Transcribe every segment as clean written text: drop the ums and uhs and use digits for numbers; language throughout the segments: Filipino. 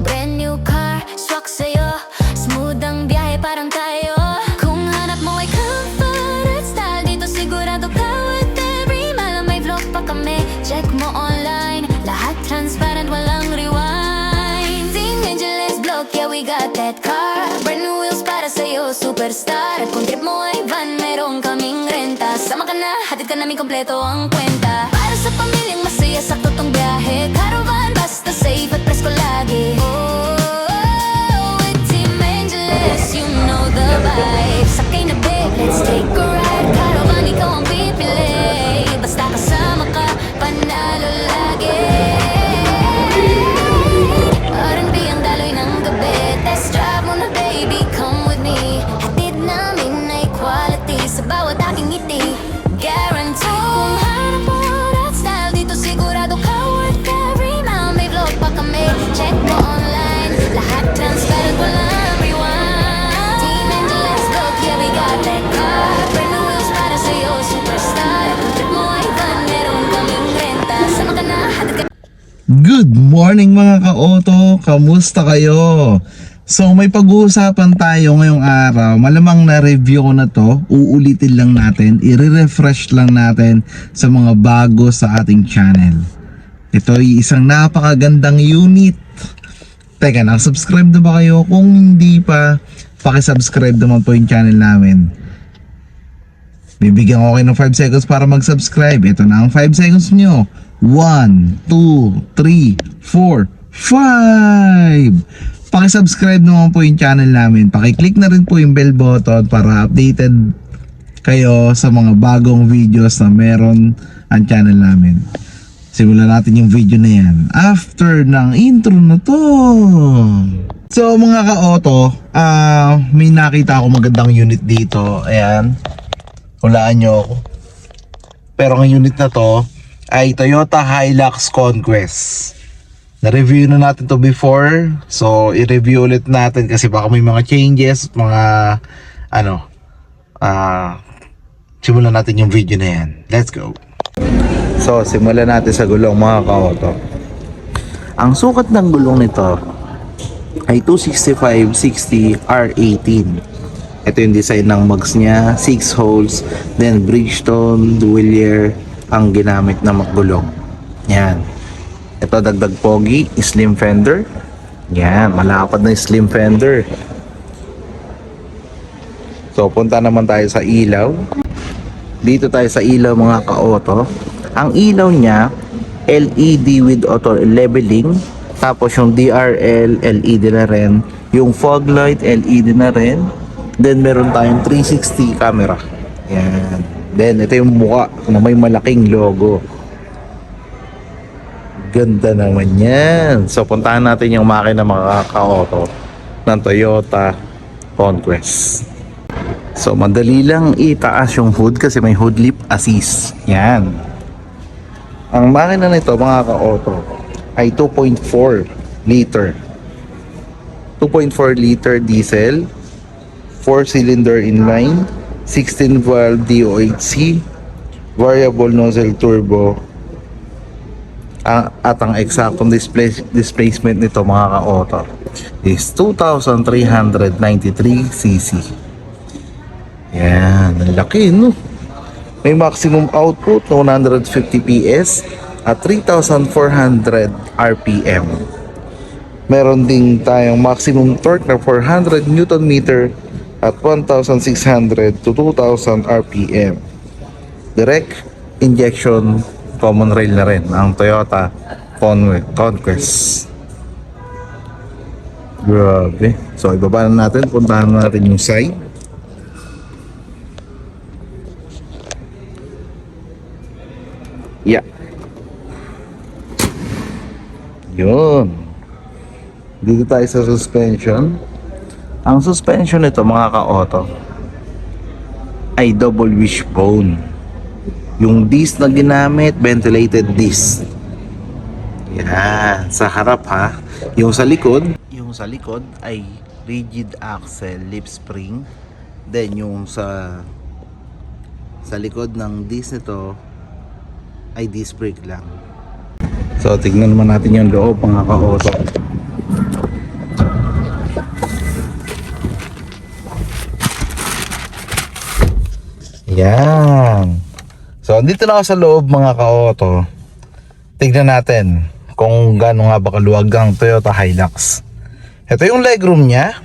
Brand new car, swak sa'yo. Smooth ang biyahe parang tayo. Kung hanap mo ay comfort at style, dito sigurado ka with every mile. May vlog pa kami, check mo online. Lahat transparent, walang rewind. Team Angeles Vlog, yeah we got that car. Brand new wheels para sa'yo, superstar. At kung trip mo ay van, meron kaming renta. Sama ka na, hatid ka namin kompleto ang kwenta. Para sa pamilyang masaya, sakto tong biyahe. Caravan, basta safe at presko lagi. With Team Angeles, you know the vibe. Sakay na babe, let's take a ride. Caravan, ikaw ang pipili. Basta kasama ka, panalo lagi. R&B ang daloy ng gabi. Test drive mo na baby, come with me. Hatid namin ay quality sa bawat aking ngiti. Guarantee. Kung hanap mo that style, dito sigurado ka worth every mile. May vlog pa kami, check mo online. Lahat transparent, walang rewind. Team Angeles Vlog, yeah we got that car. Brand new wheels para sa'yo, superstar. Kung trip mo ay van, meron kaming renta. Sama ka na, hatid ka. Good morning mga ka-auto! Kamusta kayo? So may pag-uusapan tayo ngayong araw. Malamang na-review ko na to. Uulitin lang natin. I-refresh lang natin sa mga bago sa ating channel. Ito ay isang napakagandang unit. Teka, nakasubscribe na ba kayo? Kung hindi pa, pakisubscribe naman po yung channel namin. Bibigyan ko kayo ng 5 seconds para mag-subscribe. Ito na ang 5 seconds nyo. 1, 2, 3, 4, 5. Pakisubscribe naman po yung channel namin. Pakiclick na rin po yung bell button para updated kayo sa mga bagong videos na meron ang channel namin. Simulan natin yung video na yan after ng intro na to. So mga ka-auto, may nakita ako magandang unit dito. Ayan, hulaan nyo ako. Pero ang unit na to ay Toyota Hilux Conquest. Na-review na natin to before, so i-review ulit natin kasi baka may mga changes, mga simulan natin yung video na yan. Let's go. So simulan natin sa gulong mga ka-auto. Ang sukat ng gulong nito ay 265/60 R18. Ito yung design ng mugs niya, 6 holes, then Bridgestone dual year ang ginamit na gulong. Yan. Ito dagdag pogi, slim fender. Yan, malapad na slim fender. So punta naman tayo sa ilaw. Dito tayo sa ilaw mga ka-auto. Ang ilaw niya LED with auto leveling. Tapos yung DRL LED na rin. Yung fog light LED na rin. Then meron tayong 360 camera. Yan. Then ito yung mukha na may malaking logo. Ganda naman yan. So puntahan natin yung makina mga ka-auto ng Toyota Conquest. So madali lang itaas yung hood kasi may hood lip assist. Yan. Ang makina nito mga ka-auto ay 2.4 liter. 2.4 liter diesel, 4-cylinder inline, 16 valve DOHC, variable nozzle turbo. At ang eksaktong displacement nito mga ka-auto is 2,393 cc. Yan, ang laki no. May maximum output na 150 PS at 3,400 RPM. Meron din tayong maximum torque na 400 Newton meter at 1,600 to 2,000 RPM. Direct injection common rail na rin ang Toyota Conquest. Grabe. So ibaba na natin, puntahan natin yung side. Yeah. Yun. Dito tayo sa suspension. Ang suspension nito mga ka-auto ay double wishbone. Yung disc na ginamit, ventilated disc. Yan, sa harap ha. Yung sa likod ay rigid axle, lip spring. Then yung sa likod ng disc nito ay disc brake lang. So tignan naman natin yung loob mga ka-auto. Yan. So, dito na ako sa loob mga ka-auto. Tignan natin kung gaano nga ba kaluwag ang Toyota Hilux. Ito yung legroom niya.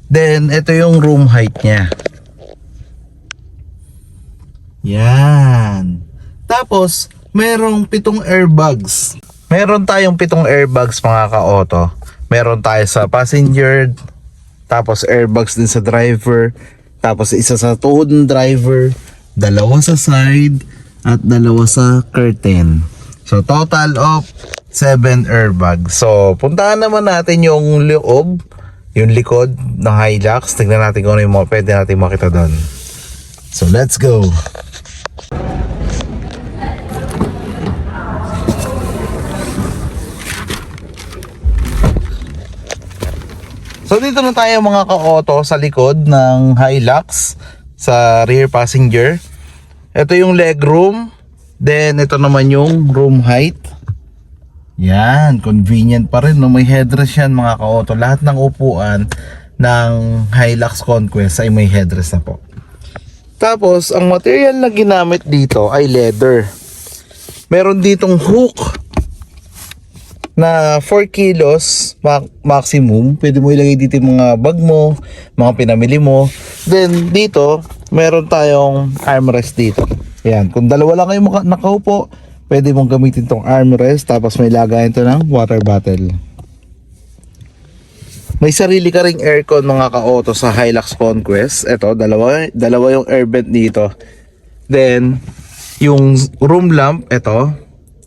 Then, ito yung room height niya. Yan. Tapos, merong 7 airbags. Meron tayong 7 airbags mga ka-auto. Meron tayo sa passenger, tapos airbags din sa driver, tapos isa sa tuhod ng driver, 2 sa side, at 2 sa curtain. So total of 7 airbags. So puntahan naman natin yung loob, yung likod ng Hilux. Tignan natin kung ano yung mga pwede natin makita doon. So let's go. So dito na tayo mga ka-auto sa likod ng Hilux sa rear passenger. Ito yung legroom. Then ito naman yung room height. Yan, convenient pa rin, no? May headrest yan mga ka-auto. Lahat ng upuan ng Hilux Conquest ay may headrest na po. Tapos ang material na ginamit dito ay leather. Meron ditong hook na 4 kilos maximum. Pwede mo ilagay dito yung mga bag mo, mga pinamili mo. Then dito, meron tayong armrest dito. Yan, kung dalawa lang kayo nakaupo, pwede mong gamitin tong armrest. Tapos may lagayan to ng water bottle. May sarili ka ring aircon mga ka-auto sa Hilux Conquest. Ito, dalawa yung air vent dito. Then, yung room lamp, ito.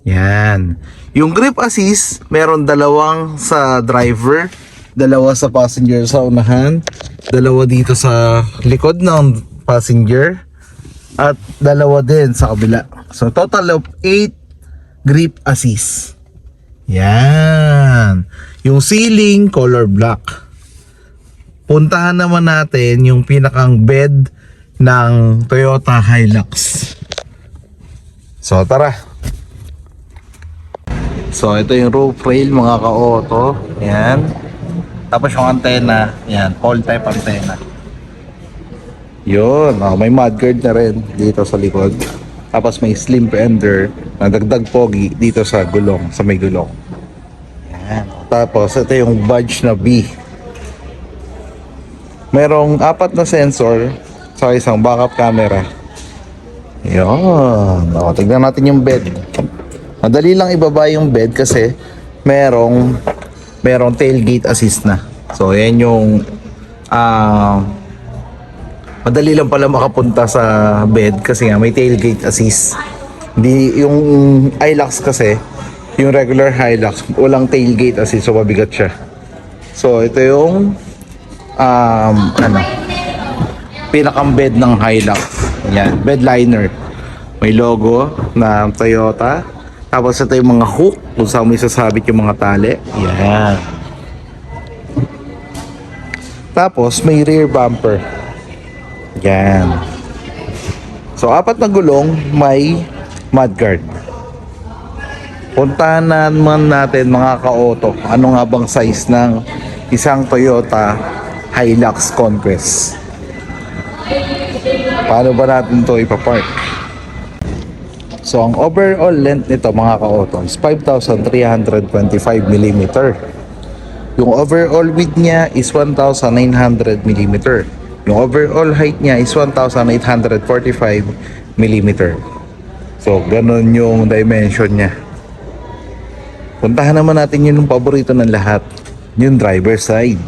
Yan. Yung grip assist, meron 2 sa driver, 2 sa passenger sa unahan, 2 dito sa likod ng passenger, at 2 din sa kabila. So total of 8 grip assist. Yan. Yung ceiling, color black. Puntahan naman natin yung pinakang bed ng Toyota Hilux. So tara. So ito yung roof rail mga ka-auto. Yan. Tapos yung antena, yan, all type antena. Yun, may mudguard na rin dito sa likod. Tapos may slim fender na dagdag pogi dito sa gulong, sa may gulong. Yan. Tapos ito yung badge na B. Merong 4 na sensor sa isang backup camera. Yun. Tignan natin yung bed. Madali lang ibaba yung bed kasi merong tailgate assist na. So yan yung madali lang pala makapunta sa bed kasi nga may tailgate assist. Hindi yung Hilux kasi, yung regular Hilux walang tailgate assist, so mabigat siya. So ito yung pinakang bed ng Hilux. Yan, bed liner. May logo na Toyota. Tapos ito yung mga hook kung saan mo isasabit yung mga tali. Yan. Tapos may rear bumper. Yan. So 4 na gulong, may mudguard. Puntahan naman natin mga ka-auto, ano nga bang size ng isang Toyota Hilux Conquest. Paano ba natin to ipapark? So ang overall length nito mga ka-auto is 5,325mm. Yung overall width niya is 1,900mm. Yung overall height niya is 1,845mm. So ganun yung dimension niya. Puntahan naman natin yung paborito ng lahat, yung driver side.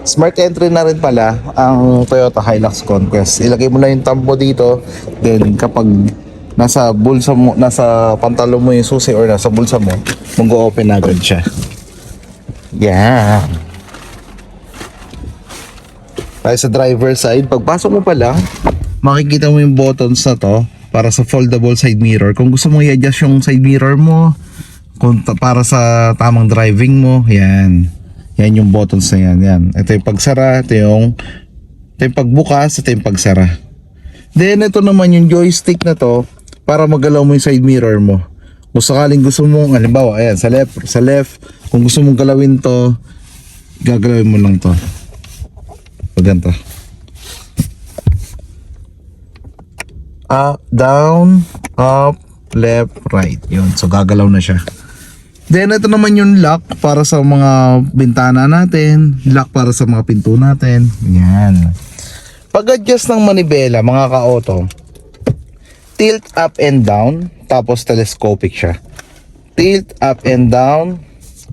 Smart entry na rin pala ang Toyota Hilux Conquest. Ilagay mo na yung thumb mo dito, then kapag nasa bulsa mo, nasa pantalon mo yung susi or nasa bulsa mo, mag-open agad siya. Yan. Tayo sa driver side, pagpasok mo pa lang, makikita mo yung buttons na to para sa foldable side mirror. Kung gusto mong i-adjust yung side mirror mo, para sa tamang driving mo, yan. Yan yung buttons na yan. Yan. Ito yung pagsara, ito yung pagbukas, ito yung pagsara. Then ito naman yung joystick na to para magalaw mo yung side mirror mo. Kung sakaling gusto mong, halimbawa, ayan, sa left, kung gusto mong galawin to, gagalawin mo lang to. O ganito. up, down, up, left, right. Yun, so gagalaw na siya. Then ito naman yung lock para sa mga bintana natin, lock para sa mga pinto natin. Yan. Pag-adjust ng manibela, mga ka-auto, tilt up and down, tapos telescopic siya. Tilt up and down,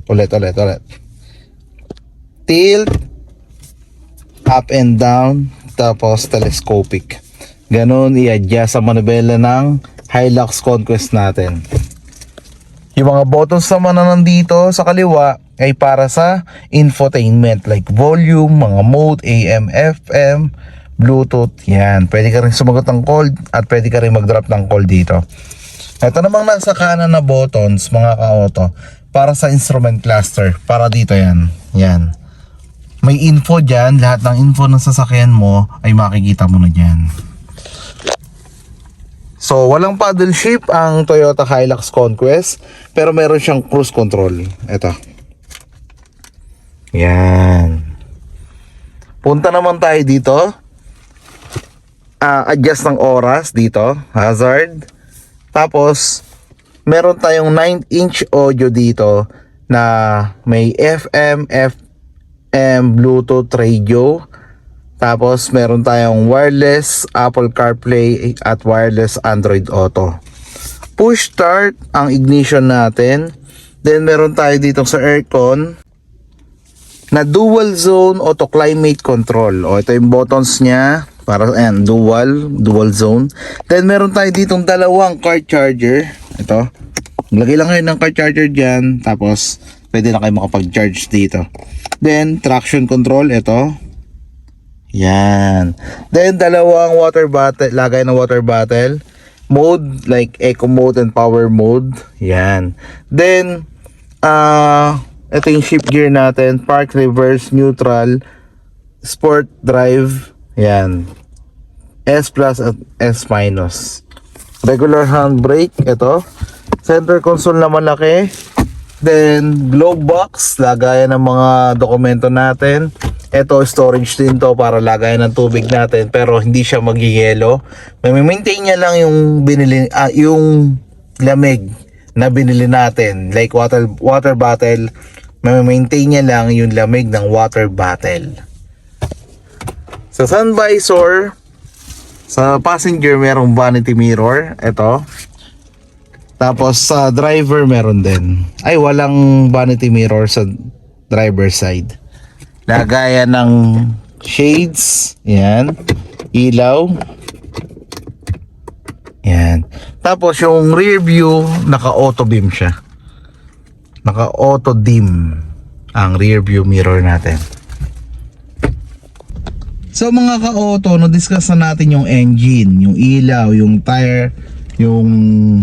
ulit. Tilt up and down, tapos telescopic. Ganon i-adjust sa manibela ng Hilux Conquest natin. Yung mga buttons naman na nandito sa kaliwa ay para sa infotainment like volume, mga mode, AM, FM, Bluetooth. Yan, pwede ka rin sumagot ng call at pwede ka rin mag-drop ng call dito. Ito namang nasa kanan na buttons, mga ka-auto, para sa instrument cluster. Para dito yan. Yan. May info dyan, lahat ng info ng sasakyan mo ay makikita mo na dyan. So, walang paddle shift ang Toyota Hilux Conquest, pero meron siyang cruise control. Ito. Yan. Punta naman tayo dito. Adjust ng oras dito, hazard. Tapos, meron tayong 9-inch audio dito na may FM, FM, Bluetooth radio. Tapos meron tayong wireless Apple CarPlay at wireless Android Auto. Push start ang ignition natin. Then meron tayo dito sa aircon na dual zone auto climate control. O ito yung buttons niya para dual zone. Then meron tayo ditong dalawang car charger. Ito. Lagay lang kayo ng car charger diyan, tapos pwede na kayo makapag-charge dito. Then traction control ito. Yan. Then dalawang water bottle, lagay ng water bottle. Mode like eco mode and power mode. Yan. Then ito yung shift gear natin, park, reverse, neutral, sport, drive. Yan. S plus at S minus. Regular handbrake ito. Center console na malaki. Then glove box, lagayan ng mga dokumento natin. Ito storage din to para lagayan ng tubig natin, pero hindi siya magyeyelo. May-maintain niya lang yung binili yung lamig na binili natin, like water bottle. May-maintain niya lang yung lamig ng water bottle. Sa sun visor, sa passenger merong vanity mirror, ito. Tapos sa driver meron din. Ay, walang vanity mirror sa driver side. Lagayan ng shades, yan, ilaw, yan. Tapos yung rear view, naka-auto beam siya. Naka-auto dim ang rear view mirror natin. So mga ka-auto, no-discuss na natin yung engine, yung ilaw, yung tire, yung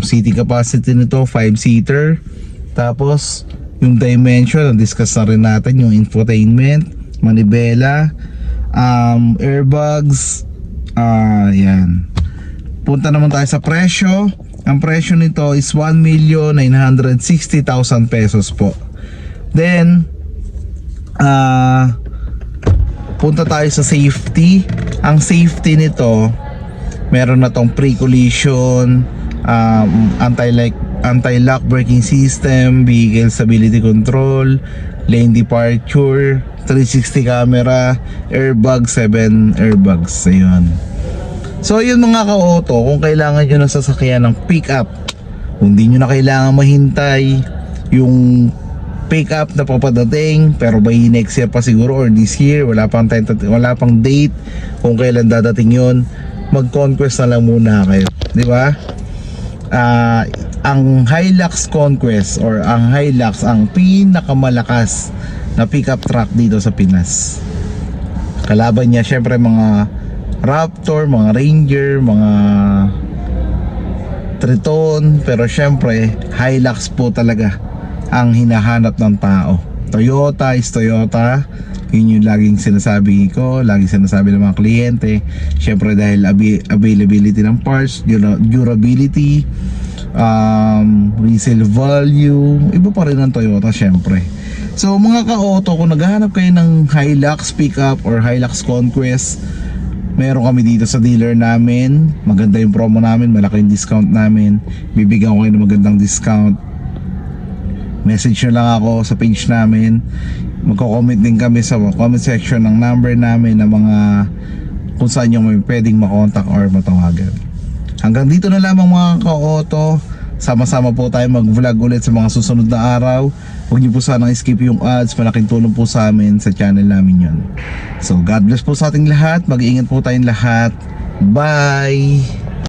seating capacity nito, 5-seater. Tapos yung dimension, na-discuss na rin natin yung infotainment, manibela, airbags, yan. Punta naman tayo sa presyo. Ang presyo nito is 1,960,000 pesos po. Then punta tayo sa safety. Ang safety nito, meron na tong pre-collision, anti-lock braking system, vehicle stability control, lane departure, 360 camera, airbag, 7 airbags. Ayun. So yun mga ka-auto, kung kailangan nyo ng sasakyan ng pick-up, kung di nyo na kailangan mahintay yung pick-up na papadating, pero by next year pa siguro or this year, wala pang date kung kailan dadating yun, mag-conquest na lang muna kayo, di ba? Ang Hilux Conquest or ang Hilux ang pinakamalakas na pickup truck dito sa Pinas. Kalaban niya syempre mga Raptor, mga Ranger, mga Triton, pero syempre Hilux po talaga ang hinahanap ng tao. Toyota is Toyota. Yun yung laging sinasabi ko, laging sinasabi ng mga kliyente. Syempre dahil availability ng parts, durability, resale value, iba pa rin ang Toyota syempre. So mga ka-auto, kung naghahanap kayo ng Hilux pickup or Hilux Conquest, Meron kami dito sa dealer namin. Maganda yung promo namin, malaki yung discount namin. Bibigyan ko kayo ng magandang discount. Message nyo lang ako sa page namin. Magko-comment din kami sa comment section ng number namin ng mga kung saan yung may pwedeng makontak or matawagan. Hanggang dito na lamang mga ka-auto. Sama-sama po tayo mag-vlog ulit sa mga susunod na araw. Huwag niyo po sanang skip yung ads. Malaking tulong po sa amin sa channel namin yon. So God bless po sa ating lahat. Mag-iingat po tayong lahat. Bye!